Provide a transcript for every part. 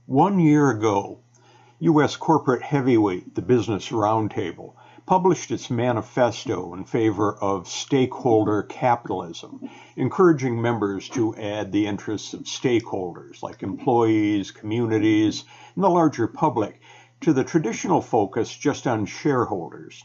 1 year ago, U.S. corporate heavyweight, the Business Roundtable, published its manifesto in favor of stakeholder capitalism, encouraging members to add the interests of stakeholders like employees, communities, and the larger public to the traditional focus just on shareholders.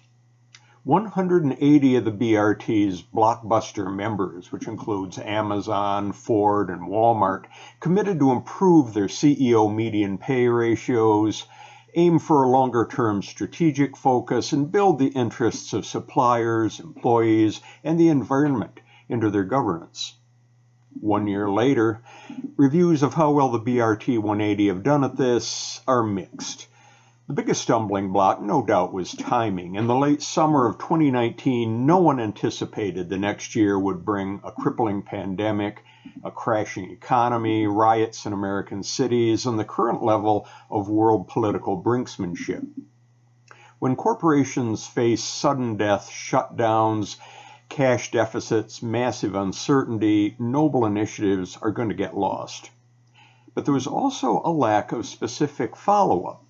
180 of the BRT's blockbuster members, which includes Amazon, Ford, and Walmart, committed to improve their CEO median pay ratios, aim for a longer-term strategic focus, and build the interests of suppliers, employees, and the environment into their governance. 1 year later, reviews of how well the BRT 180 have done at this are mixed. The biggest stumbling block, no doubt, was timing. In the late summer of 2019, no one anticipated the next year would bring a crippling pandemic, a crashing economy, riots in American cities, and the current level of world political brinksmanship. When corporations face sudden death, shutdowns, cash deficits, massive uncertainty, noble initiatives are going to get lost. But there was also a lack of specific follow-up.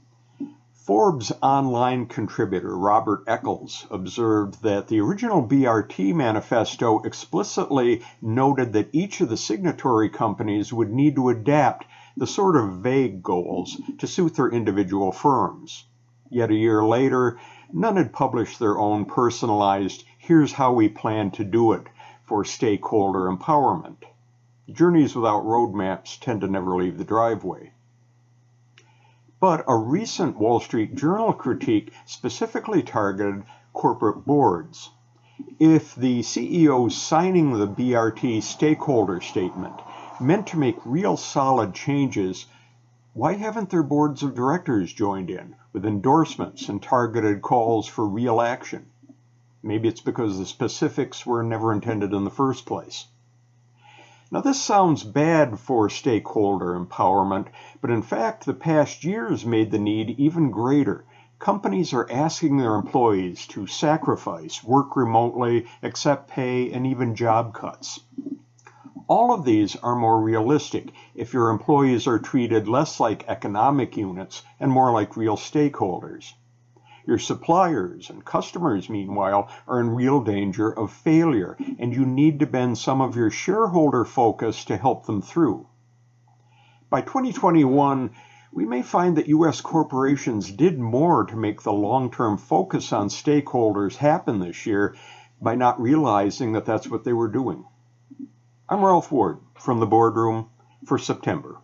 Forbes online contributor Robert Eccles observed that the original BRT manifesto explicitly noted that each of the signatory companies would need to adapt the sort of vague goals to suit their individual firms. Yet a year later, none had published their own personalized, "here's how we plan to do it" for stakeholder empowerment. Journeys without roadmaps tend to never leave the driveway. But a recent Wall Street Journal critique specifically targeted corporate boards. If the CEOs signing the BRT stakeholder statement meant to make real solid changes, why haven't their boards of directors joined in with endorsements and targeted calls for real action? Maybe it's because the specifics were never intended in the first place. Now, this sounds bad for stakeholder empowerment, but in fact, the past years made the need even greater. Companies are asking their employees to sacrifice, work remotely, accept pay, and even job cuts. All of these are more realistic if your employees are treated less like economic units and more like real stakeholders. Your suppliers and customers, meanwhile, are in real danger of failure, and you need to bend some of your shareholder focus to help them through. By 2021, we may find that U.S. corporations did more to make the long-term focus on stakeholders happen this year by not realizing that that's what they were doing. I'm Ralph Ward from the Boardroom for September.